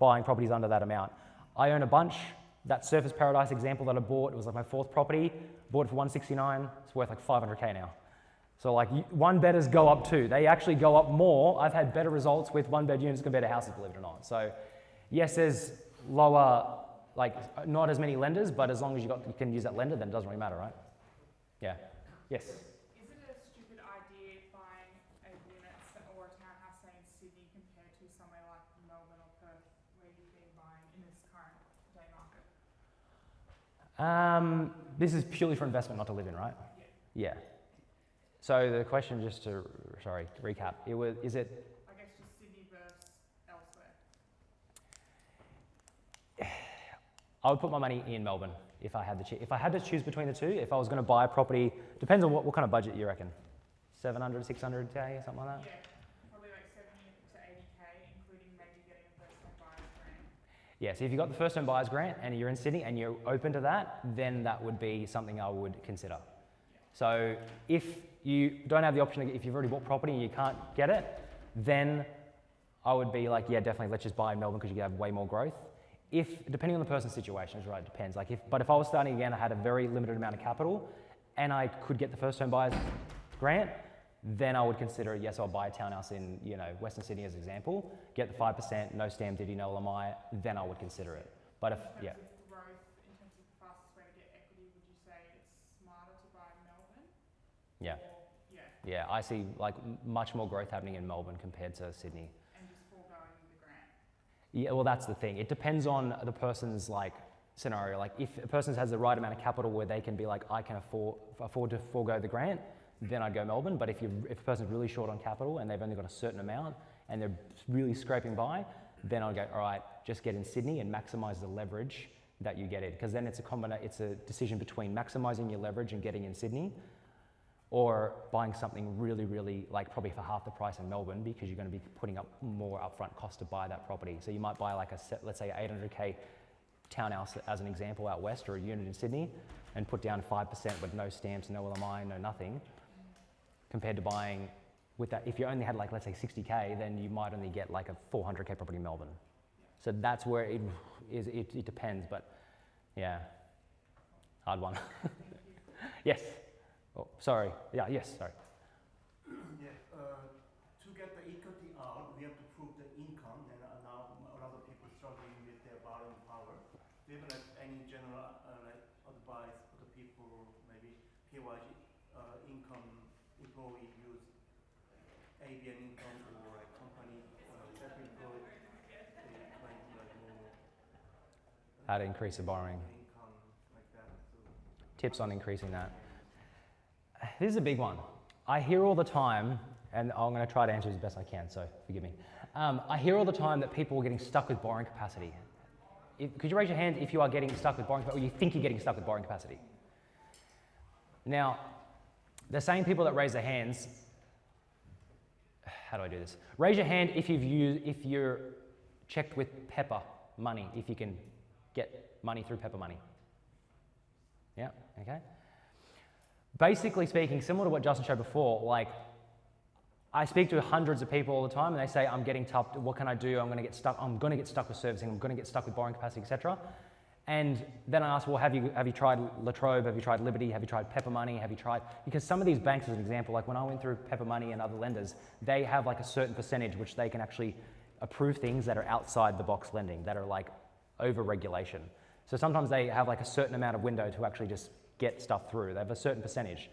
buying properties under that amount. I own a bunch. That Surfers Paradise example that I bought, it was like my 4th property. Bought it for $169. It's worth like $500K now. So like one-bedders go up too. They actually go up more. I've had better results with one-bed units compared to houses, believe it or not. So yes, there's lower, like not as many lenders, but as long as you can use that lender, then it doesn't really matter, right? Yeah. Yes. Is it a stupid idea buying a unit or a townhouse, say in Sydney, compared to somewhere like Melbourne or Perth, where you've been buying in this current day market? This is purely for investment, not to live in, right? Yeah. So the question, just to recap, is it? I guess just Sydney versus elsewhere. I would put my money in Melbourne if I had to choose between the two. If I was going to buy a property, depends on what kind of budget you reckon. 700, 600K, something like that. Yeah, probably like 70 to 80K, including maybe getting a first-home buyer's grant. Yeah, so if you got the first home buyer's grant and you're in Sydney and you're open to that, then that would be something I would consider. So if you don't have the option, if you've already bought property and you can't get it, then I would be like, yeah, definitely let's just buy in Melbourne because you have way more growth. Depending on the person's situation, right, it depends. But if I was starting again, I had a very limited amount of capital and I could get the first home buyer's grant, then I would consider, yes, I'll buy a townhouse in, Western Sydney as an example, get the 5%, no stamp duty, no LMI, then I would consider it. But if, yeah. In terms of growth, in terms of the fastest way to get equity, would you say it's smarter to buy in Melbourne? Yeah. Or, Yeah, I see like much more growth happening in Melbourne compared to Sydney. and just foregoing the grant? Yeah, well, that's the thing. It depends on the person's like scenario. Like if a person has the right amount of capital where they can be like, I can afford to forego the grant, then I'd go Melbourne. But if a person's really short on capital and they've only got a certain amount and they're really scraping by, then I'd go, all right, just get in Sydney and maximize the leverage that you get in. Because then it's a decision between maximizing your leverage and getting in Sydney, or buying something really, really, like probably for half the price in Melbourne because you're going to be putting up more upfront cost to buy that property. So you might buy like let's say 800K townhouse as an example out west, or a unit in Sydney, and put down 5% with no stamps, no LMI, no nothing, compared to buying with that. If you only had like, let's say 60K, then you might only get like a 400K property in Melbourne. So that's where it depends. But Yeah, hard one. Yes. Oh, sorry. Yeah, yes, sorry. Yeah, to get the equity out, we have to prove the income, and now a lot of people struggling with their borrowing power. Do you have like any general like advice for the people, maybe PYG income employee use ABN income or like company self-employed, they trying to like more How to increase the borrowing. income like that. So Tips on increasing that. This is a big one. I hear all the time, and I'm going to try to answer as best I can, so forgive me. I hear all the time that people are getting stuck with borrowing capacity. Could you raise your hand if you are getting stuck with borrowing capacity, or you think you're getting stuck with borrowing capacity? Now, the same people that raise their hands, how do I do this? Raise your hand if you're checked with Pepper Money, if you can get money through Pepper Money. Yeah, okay. Basically speaking, similar to what Justin showed before, like I speak to hundreds of people all the time and they say, I'm getting tough, what can I do? I'm going to get stuck with servicing, I'm going to get stuck with borrowing capacity, etc. And then I ask, well, have you tried La Trobe? Have you tried Liberty? Have you tried Pepper Money? Have you tried, because some of these banks, as an example, like when I went through Pepper Money and other lenders, they have like a certain percentage which they can actually approve things that are outside the box lending, that are like over regulation. So sometimes they have like a certain amount of window to actually just get stuff through. They have a certain percentage.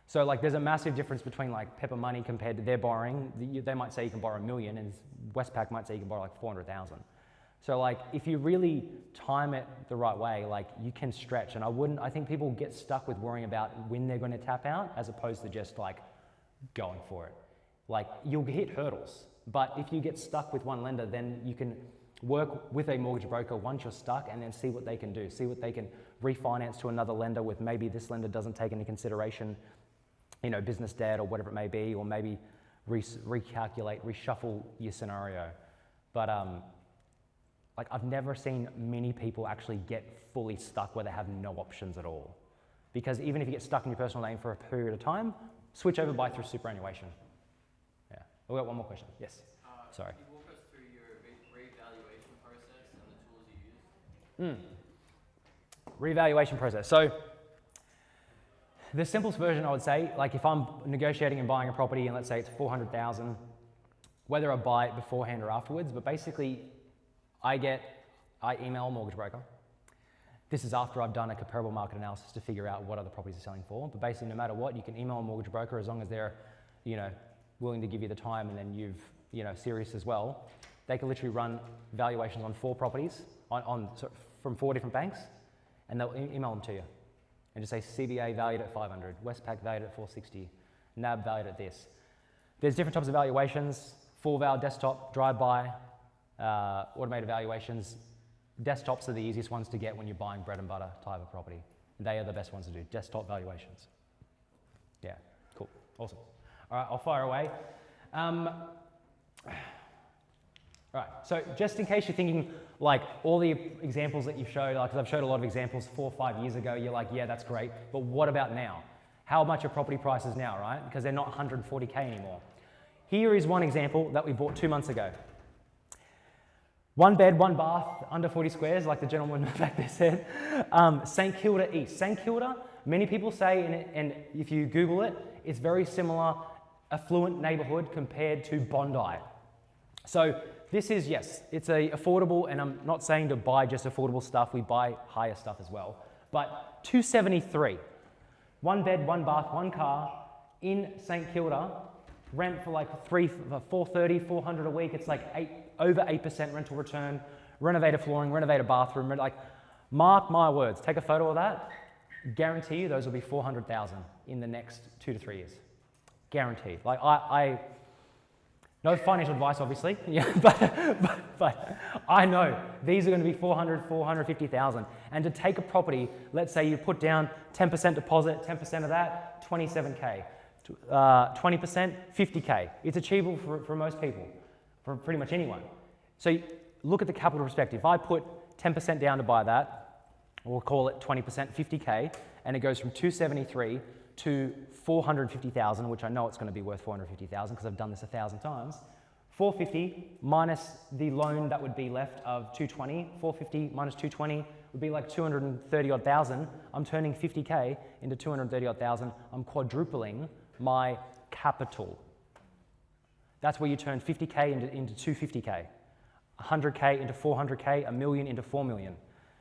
So like there's a massive difference between like Pepper Money compared to their borrowing. They might say you can borrow $1 million and Westpac might say you can borrow like 400,000. So like if you really time it the right way, like you can stretch. And I think people get stuck with worrying about when they're going to tap out as opposed to just like going for it. Like you'll hit hurdles, but if you get stuck with one lender, then you can work with a mortgage broker once you're stuck and then see what they can do. See what they can refinance to another lender with, maybe this lender doesn't take into consideration, you know, business debt or whatever it may be, or maybe recalculate, reshuffle your scenario. But like I've never seen many people actually get fully stuck where they have no options at all. Because even if you get stuck in your personal name for a period of time, switch over, buy through superannuation. Yeah. We've got one more question. Yes. Sorry. Can you walk us through your revaluation process and the tools you use? Revaluation process. So the simplest version, I would say, like if I'm negotiating and buying a property and let's say it's 400,000, whether I buy it beforehand or afterwards, but basically I email a mortgage broker. This is after I've done a comparable market analysis to figure out what other properties are selling for. But basically, no matter what, you can email a mortgage broker as long as they're, you know, willing to give you the time and then you've, you know, serious as well. They can literally run valuations on 4 properties from 4 different banks, and they'll email them to you and just say CBA valued at 500, Westpac valued at 460, NAB valued at this. There's different types of valuations: full val, desktop, drive-by, automated valuations. Desktops are the easiest ones to get when you're buying bread and butter type of property. They are the best ones to do, desktop valuations. Yeah, cool, awesome. All right, I'll fire away. Right, so just in case you're thinking, like all the examples that you've showed, like, 'cause I've showed a lot of examples 4 or 5 years ago, you're like, yeah, that's great, but what about now? How much are property prices now, right? Because they're not 140K anymore. Here is one example that we bought 2 months ago. 1 bed, 1 bath, under 40 squares, like the gentleman back there said. St Kilda East. St Kilda, many people say, and if you Google it, it's very similar, affluent neighbourhood compared to Bondi. So this is, yes, it's a affordable, and I'm not saying to buy just affordable stuff, we buy higher stuff as well. But 273, 1 bed, 1 bath, 1 car in St Kilda, rent for like 430, 400 a week. It's like over 8% rental return, renovated flooring, renovated bathroom. Like, mark my words, take a photo of that. Guarantee you those will be 400,000 in the next 2 to 3 years. Guaranteed. Like I no financial advice, obviously, yeah, but I know these are going to be 400, 450,000. And to take a property, let's say you put down 10% deposit, 10% of that, 27K. 20%, 50K. It's achievable for most people, for pretty much anyone. So look at the capital perspective. If I put 10% down to buy that, we'll call it 20%, 50K, and it goes from 273 to 450,000, which I know it's going to be worth 450,000 because I've done this 1,000 times. 450 minus the loan that would be left of 220, 450 minus 220, would be like 230 odd thousand. I'm turning 50K into 230 odd thousand. I'm quadrupling my capital. That's where you turn 50K into 250K, 100K into 400K, a million into 4 million.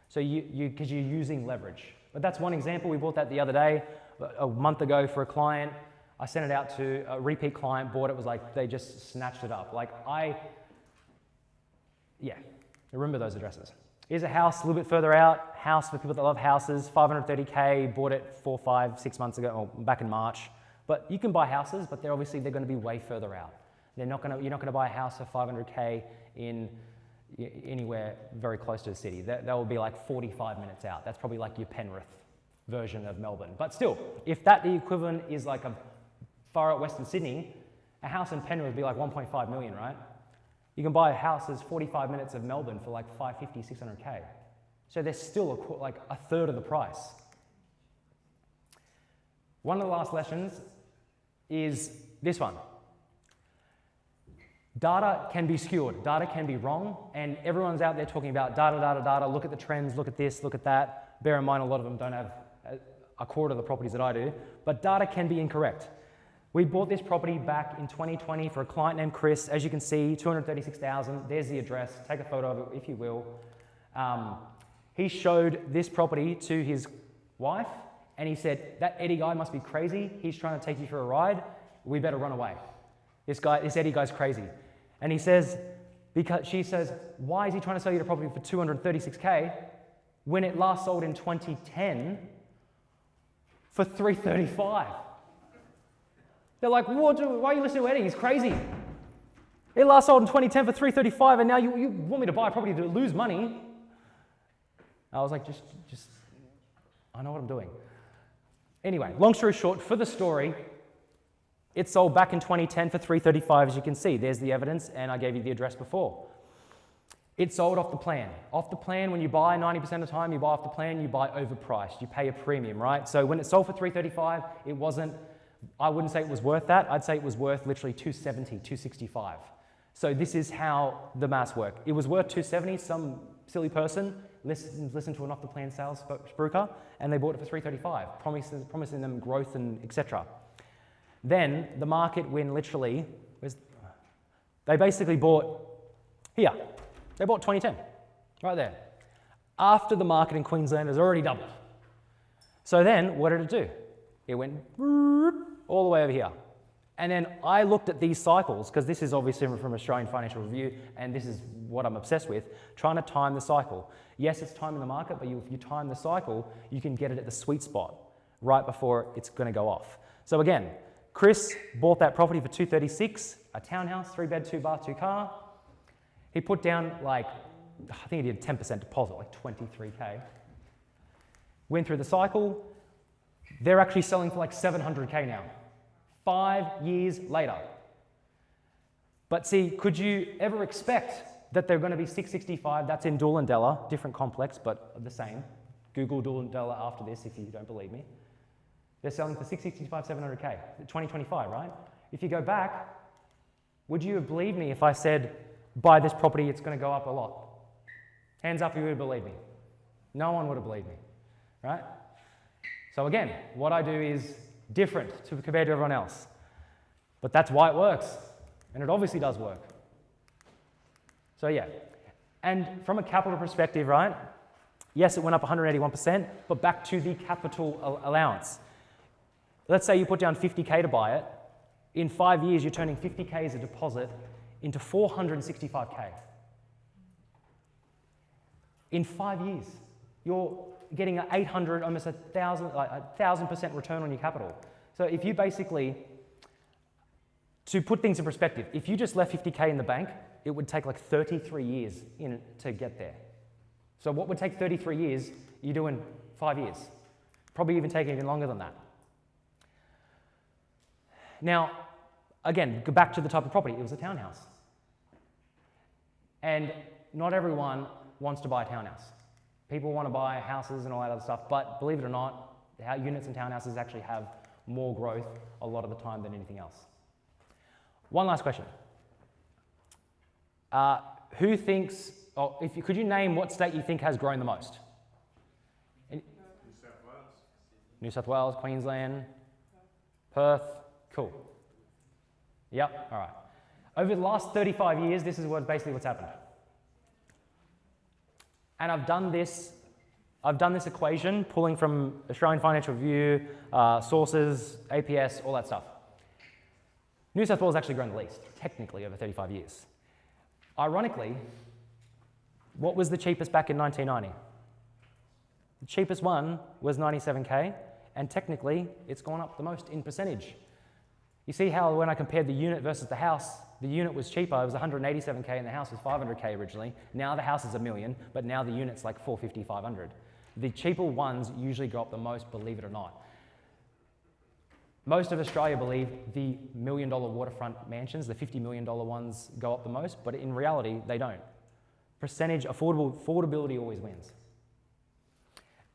So because you're using leverage. But that's one example. We bought that the other day, a month ago for a client. I sent it out to a repeat client, bought it, was like, they just snatched it up. Like remember those addresses. Here's a house a little bit further out, house for people that love houses, 530K, bought it 4, 5, 6 months ago, or back in March. But you can buy houses, but they're going to be way further out. You're not going to buy a house for 500K in anywhere very close to the city. That will be like 45 minutes out. That's probably like your Penrith version of Melbourne. But still, if the equivalent is like a far out Western Sydney, a house in Penrith would be like 1.5 million, right? You can buy houses 45 minutes of Melbourne for like 550, 600K. So they're still like a third of the price. One of the last lessons is this one. Data can be skewed, data can be wrong, and everyone's out there talking about data, look at the trends, look at this, look at that. Bear in mind, a lot of them don't have a quarter of the properties that I do, but data can be incorrect. We bought this property back in 2020 for a client named Chris. As you can see, 236,000. There's the address. Take a photo of it if you will. He showed this property to his wife, and he said, that Eddie guy must be crazy. He's trying to take you for a ride. We better run away. This Eddie guy's crazy. And he says, because she says, why is he trying to sell you the property for 236K when it last sold in 2010 for 335? They're like, why are you listening to Eddie? He's crazy. It last sold in 2010 for 335, and now you want me to buy a property to lose money? I was like, just, I know what I'm doing. Anyway, long story short, for the story, it sold back in 2010 for 335, as you can see. There's the evidence, and I gave you the address before. It sold off the plan. Off the plan, when you buy, 90% of the time, you buy off the plan, you buy overpriced. You pay a premium, right? So when it sold for 335, it wasn't, I wouldn't say it was worth that. I'd say it was worth literally 270, 265. So this is how the maths work. It was worth 270. Some silly person listened to an off-the-plan sales broker, and they bought it for 335, promising them growth and etc. Then the market went literally, they basically bought, here, they bought 2010, right there, after the market in Queensland has already doubled. So then, what did it do? It went all the way over here. And then I looked at these cycles, because this is obviously from Australian Financial Review, and this is what I'm obsessed with, trying to time the cycle. Yes, it's time in the market, but if you time the cycle, you can get it at the sweet spot, right before it's going to go off. So again, Chris bought that property for 236, a townhouse, 3-bed, 2-bath, 2-car. He put down I think he did 10% deposit, like 23K. Went through the cycle. They're actually selling for like 700K now, 5 years later. But see, could you ever expect that they're going to be 665? That's in Dilleen, different complex, but the same. Google Dilleen after this if you don't believe me. They're selling for 665, 700K, 2025, right? If you go back, would you have believed me if I said, buy this property, it's going to go up a lot? Hands up if you would believe me. No one would have believed me, right? So again, what I do is different compared to everyone else. But that's why it works. And it obviously does work. So yeah. And from a capital perspective, right? Yes, it went up 181%, but back to the capital allowance. Let's say you put down 50K to buy it. In 5 years, you're turning 50K as a deposit into 465K. In 5 years, you're getting an 800, almost 1,000% return on your capital. So if you basically, to put things in perspective, if you just left 50K in the bank, it would take like 33 years to get there. So what would take 33 years, you do in 5 years. Probably even take even longer than that. Now, again, go back to the type of property. It was a townhouse. And not everyone wants to buy a townhouse. People want to buy houses and all that other stuff, but believe it or not, units and townhouses actually have more growth a lot of the time than anything else. One last question. Who thinks, could you name what state you think has grown the most? New South Wales, Queensland, Perth, cool. Yep, all right. Over the last 35 years, this is basically what's happened. And I've done this equation, pulling from Australian Financial Review, sources, APS, all that stuff. New South Wales actually grown the least, technically, over 35 years. Ironically, what was the cheapest back in 1990? The cheapest one was 97K, and technically, it's gone up the most in percentage. You see how when I compared the unit versus the house, the unit was cheaper, it was 187K and the house was 500K originally. Now the house is $1 million, but now the unit's like 450, 500. The cheaper ones usually go up the most, believe it or not. Most of Australia believe the $1 million waterfront mansions, the $50 million ones, go up the most, but in reality, they don't. Percentage, affordability always wins.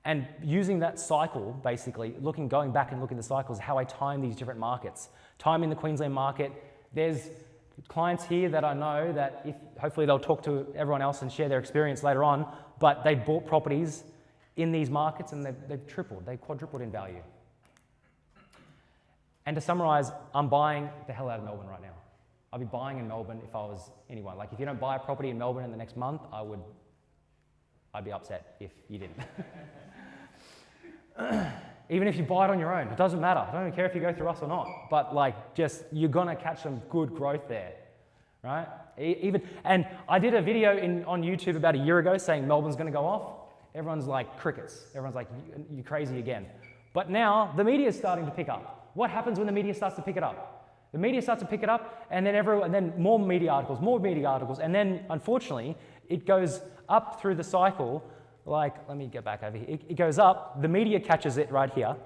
And using that cycle, basically, going back and looking at the cycles, how I time these different markets. Timing the Queensland market, there's clients here that I know that hopefully they'll talk to everyone else and share their experience later on, but they bought properties in these markets and they've tripled, they've quadrupled in value. And to summarize, I'm buying the hell out of Melbourne right now. I'd be buying in Melbourne if I was anyone. Like if you don't buy a property in Melbourne in the next month, I'd be upset if you didn't. Even if you buy it on your own, it doesn't matter. I don't even care if you go through us or not. But you're gonna catch some good growth there, right? And I did a video on YouTube about a year ago saying Melbourne's gonna go off. Everyone's like crickets. Everyone's like, you're crazy again. But now the media is starting to pick up. What happens when the media starts to pick it up? The media starts to pick it up, and then more media articles, and then unfortunately it goes up through the cycle. Let me get back over here. It goes up, the media catches it right here,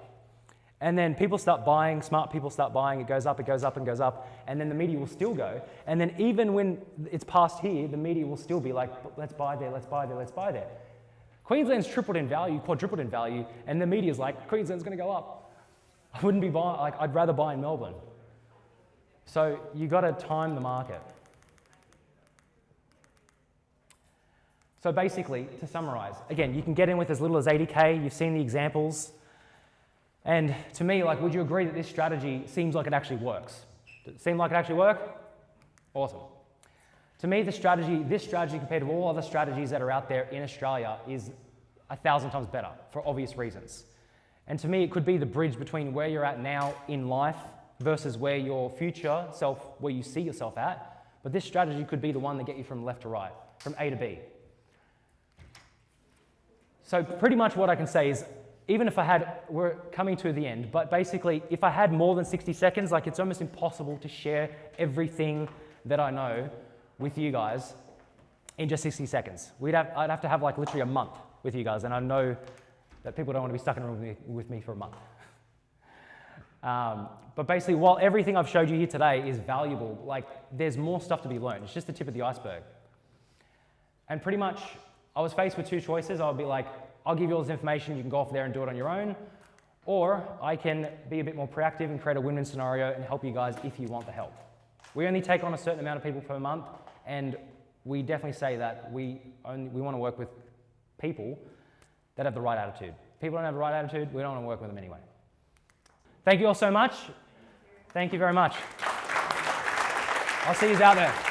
and then people start buying, smart people start buying, it goes up, it goes up, and goes up, and then the media will still go. And then even when it's past here, the media will still be like, let's buy there, let's buy there, let's buy there. Queensland's tripled in value, quadrupled in value, and the media's like, Queensland's gonna go up. I wouldn't be buying, I'd rather buy in Melbourne. So you gotta time the market. So basically, to summarize, again, you can get in with as little as 80K, you've seen the examples. And to me, would you agree that this strategy seems like it actually works? Does it seem like it actually works? Awesome. To me, this strategy compared to all other strategies that are out there in Australia is 1,000 times better for obvious reasons. And to me, it could be the bridge between where you're at now in life versus where your future self, where you see yourself at. But this strategy could be the one that get you from left to right, from A to B. So pretty much what I can say is, even if we're coming to the end, but basically, if I had more than 60 seconds, it's almost impossible to share everything that I know with you guys in just 60 seconds. I'd have to have literally a month with you guys, and I know that people don't want to be stuck in a room with me for a month. But basically, while everything I've showed you here today is valuable, there's more stuff to be learned. It's just the tip of the iceberg. And pretty much, I was faced with two choices. I'll be like, I'll give you all this information, you can go off there and do it on your own, or I can be a bit more proactive and create a win-win scenario and help you guys if you want the help. We only take on a certain amount of people per month, and we definitely say that we want to work with people that have the right attitude. People don't have the right attitude, we don't want to work with them anyway. Thank you all so much. Thank you very much. I'll see you out there.